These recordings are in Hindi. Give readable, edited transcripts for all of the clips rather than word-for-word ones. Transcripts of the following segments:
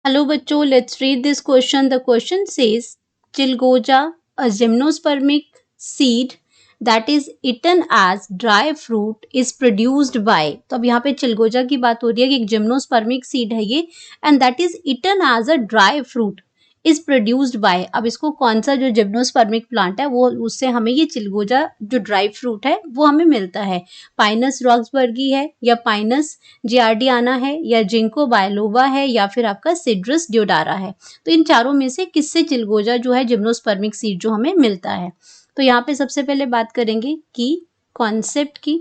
Hello बच्चों, let's read this question. The question says, Chilgoja, a gymnospermic seed that is eaten as dry fruit is produced by. तो अब यहाँ पे चिलगोजा की बात हो रही है कि एक जिम्नोस्पर्मिक सीड है ये and that is eaten as a dry fruit is produced by. अब इसको कौन सा जो जिम्नोस्पर्मिक प्लांट है वो उससे हमें ये चिलगोजा जो ड्राई फ्रूट है वो हमें मिलता है. पाइनस रॉक्सबर्गी है या पाइनस जियार्डियाना है या जिंको बायलोबा है या फिर आपका सिड्रस ड्योडारा है. तो इन चारों में से किससे चिलगोजा जो है जिम्नोस्पर्मिक सीड जो हमें मिलता है. तो यहाँ पे सबसे पहले बात करेंगे की कॉन्सेप्ट की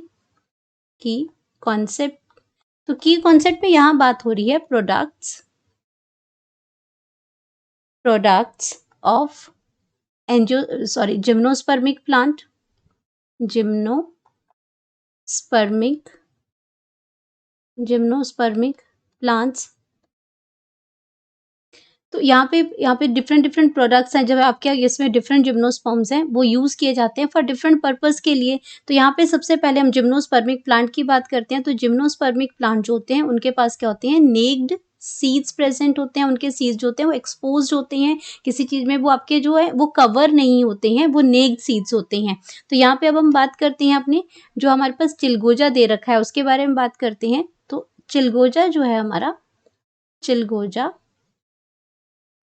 कॉन्सेप्ट. तो की कॉन्सेप्ट में यहाँ बात हो रही है प्रोडक्ट्स ऑफ जिम्नोस्पर्मिक प्लांट. जिम्नोस्पर्मिक प्लांट्स. तो यहाँ पे डिफरेंट प्रोडक्ट्स हैं. जब आपके इसमें डिफरेंट जिम्नोस्पर्म्स हैं वो यूज किए जाते हैं फॉर डिफरेंट पर्पस के लिए. तो यहाँ पे सबसे पहले हम जिम्नोस्पर्मिक प्लांट की बात करते हैं. तो जिम्नोस्पर्मिक प्लांट जो होते हैं उनके पास क्या होते हैं, नेक्ड सीड्स प्रेजेंट होते हैं. उनके सीड्स जो होते हैं वो एक्सपोज्ड होते हैं किसी चीज में, वो आपके जो है वो कवर नहीं होते हैं, वो नेक्ड सीड्स होते हैं. तो यहाँ पे अब हम बात करते हैं अपने जो हमारे पास चिलगोजा दे रखा है उसके बारे में बात करते हैं. तो चिलगोजा जो है हमारा, चिलगोजा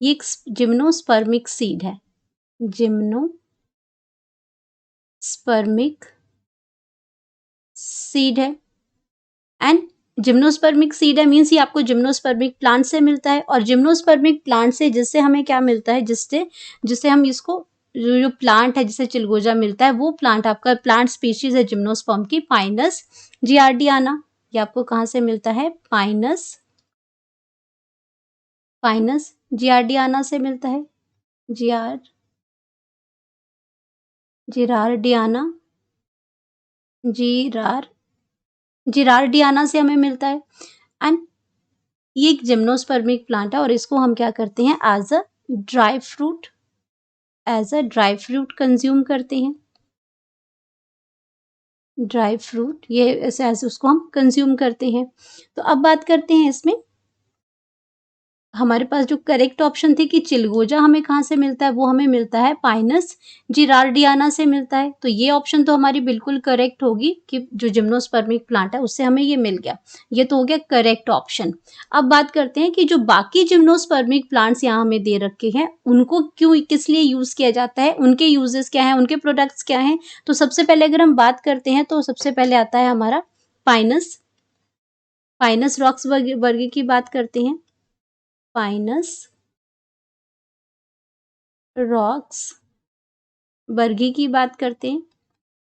ये एक जिम्नोस्पर्मिक सीड है. जिम्नोस्पर्मिक सीड है एंड जिम्नोस्पर्मिक सीड है मीन्स ये आपको जिम्नोस्पर्मिक प्लांट से मिलता है. और जिम्नोस्पर्मिक प्लांट से जिससे हमें क्या मिलता है, जिससे हम इसको जो प्लांट है जिससे चिलगोजा मिलता है वो प्लांट आपका प्लांट स्पीशीज है जिम्नोस्पर्म की पाइनस जियार्डियाना. ये आपको कहाँ से मिलता है, पाइनस जियार्डियाना से मिलता है. जिरार्डियाना से हमें मिलता है. एंड ये एक जिम्नोस्पर्मिक प्लांट है और इसको हम क्या करते हैं, as a dry fruit consume करते हैं. ड्राई फ्रूट ये ऐसे उसको हम कंज्यूम करते हैं. तो अब बात करते हैं इसमें हमारे पास जो करेक्ट ऑप्शन थी कि चिलगोजा हमें कहाँ से मिलता है, वो हमें मिलता है पाइनस जिरार्डियाना से मिलता है. तो ये ऑप्शन तो हमारी बिल्कुल करेक्ट होगी कि जो जिम्नोस्पर्मिक प्लांट है उससे हमें ये मिल गया. ये तो हो गया करेक्ट ऑप्शन. अब बात करते हैं कि जो बाकी जिम्नोस्पर्मिक प्लांट्स यहाँ हमें दे रखे हैं उनको किस लिए यूज किया जाता है, उनके यूजेस क्या है, उनके प्रोडक्ट्स क्या हैं. तो सबसे पहले अगर हम बात करते हैं तो सबसे पहले आता है हमारा पाइनस रॉक्सबर्गी की बात करते हैं. पाइनस रॉक्सबर्गी की बात करते हैं.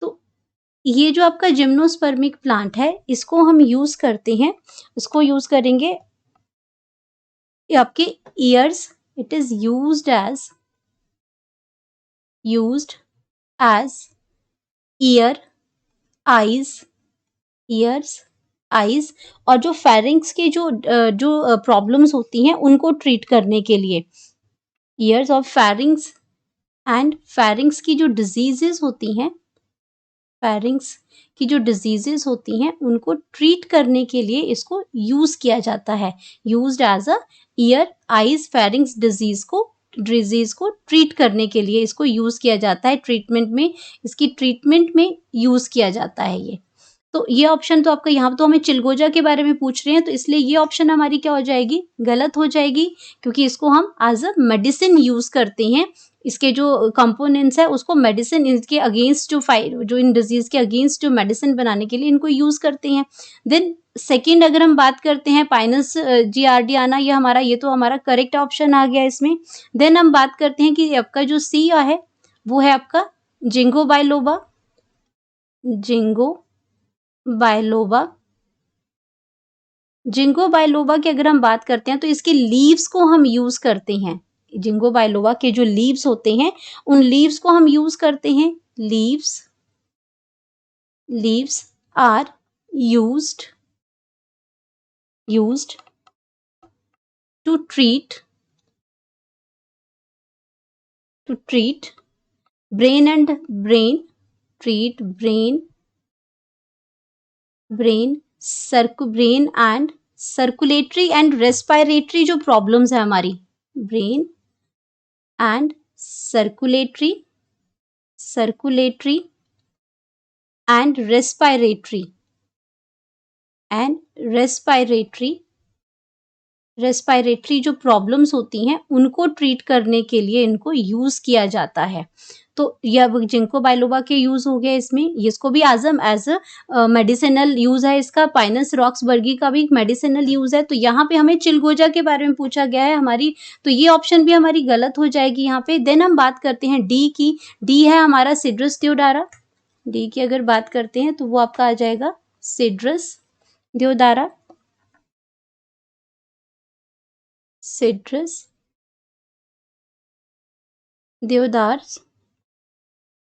तो ये जो आपका जिम्नोस्पर्मिक प्लांट है इसको हम यूज करते हैं, इसको यूज करेंगे ये आपके ears. It is used as ear, eyes और जो फेरिंग्स के जो प्रॉब्लम्स होती हैं उनको ट्रीट करने के लिए. ईयर्स और फेरिंग्स एंड फेरिंग्स की जो डिजीजेस होती हैं उनको ट्रीट करने के लिए इसको यूज किया जाता है. Used as a ear, eyes, pharynx disease को ट्रीट करने के लिए इसको यूज किया जाता है. इसकी ट्रीटमेंट में यूज किया जाता है ये. तो ये ऑप्शन तो आपका, यहाँ तो हमें चिलगोजा के बारे में पूछ रहे हैं तो इसलिए ये ऑप्शन हमारी क्या हो जाएगी, गलत हो जाएगी, क्योंकि इसको हम एज अ मेडिसिन यूज करते हैं. इसके जो कंपोनेंट्स है उसको मेडिसिन, इसके अगेंस्ट जो इन डिजीज के अगेंस्ट जो मेडिसिन बनाने के लिए इनको यूज करते हैं. देन सेकेंड अगर हम बात करते हैं पाइनस जियार्डियाना, ये तो हमारा करेक्ट ऑप्शन आ गया इसमें. देन हम बात करते हैं कि आपका जो सी है वो है आपका जिंगो बायलोबा की अगर हम बात करते हैं तो इसके लीव्स को हम यूज करते हैं. जिंगो बायलोबा के जो लीव्स होते हैं उन लीव्स को हम यूज करते हैं. Leaves are used to treat brain and circulatory and respiratory जो प्रॉब्लम्स है हमारी, brain and circulatory and respiratory जो प्रॉब्लम्स होती हैं उनको ट्रीट करने के लिए इनको यूज किया जाता है। तो यह जिंको बाइलोबा के यूज हो गया इसमें, इसको भी एज अ मेडिसिनल यूज है इसका। पाइनस रॉक्सबर्गी का भी मेडिसिनल यूज है। तो यहाँ पे हमें चिलगोजा के बारे में पूछा गया है हमारी, तो ये ऑप्शन भी हमारी गलत हो जाएगी यहाँ पे। देन हम बात करते हैं डी की। डी है हमारा सिड्रस देओडारा। डी की अगर बात करते हैं तो वो आपका आ जाएगा सिड्रस देओडारा। सिट्रस देवदार।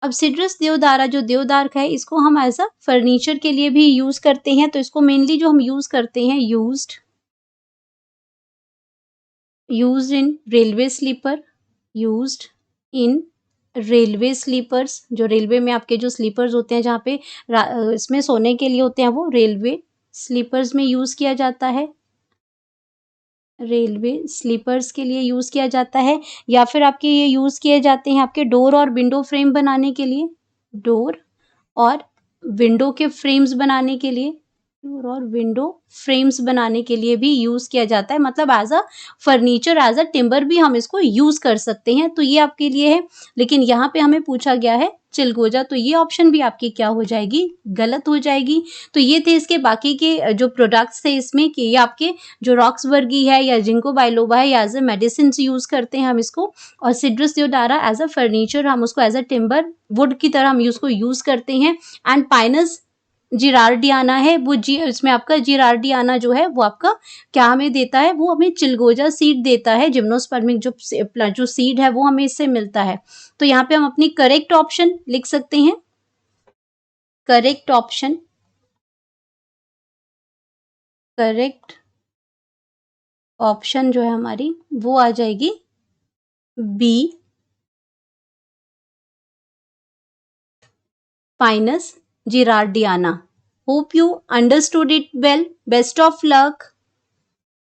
अब सिट्रस देवदारा जो देवदार का है इसको हम एज अ फर्नीचर के लिए भी यूज करते हैं। तो इसको मेनली जो हम यूज करते हैं, used in railway sleeper, used in railway sleepers. जो रेलवे में आपके जो स्लीपर्स होते हैं जहाँ पे इसमें सोने के लिए होते हैं, वो रेलवे स्लीपर्स में यूज किया जाता है। रेलवे स्लीपर्स के लिए यूज किया जाता है। या फिर आपके ये यूज किए जाते हैं आपके डोर और विंडो फ्रेम बनाने के लिए, डोर और विंडो के फ्रेम्स बनाने के लिए, डोर और विंडो फ्रेम्स बनाने के लिए भी यूज किया जाता है। मतलब as a furniture, as a timber भी हम इसको यूज कर सकते हैं। तो ये आपके लिए है। लेकिन यहाँ पे हमें पूछा गया है चिलगोजा, तो ये ऑप्शन भी आपकी क्या हो जाएगी, गलत हो जाएगी। तो ये थे इसके बाकी के जो प्रोडक्ट्स थे इसमें, कि ये आपके जो रॉक्सबर्गी है या जिंको बाइलोबा है, या एज अ मेडिसिन यूज करते हैं हम इसको। और सिट्रस देओडारा एज अ फर्नीचर, हम उसको एज अ टिम्बर वुड की तरह हम उसको यूज करते हैं। एंड पाइनस जिरार्डियाना है वो इसमें आपका जिरार्डियाना जो है वो आपका क्या हमें देता है, वो हमें चिलगोजा सीड देता है। जिम्नोस्पर्मिक जो सीड है वो हमें इससे मिलता है। तो यहाँ पे हम अपनी करेक्ट ऑप्शन लिख सकते हैं। करेक्ट ऑप्शन, करेक्ट ऑप्शन जो है हमारी वो आ जाएगी B, Pinus gerardiana. Hope you understood it well. Best of luck.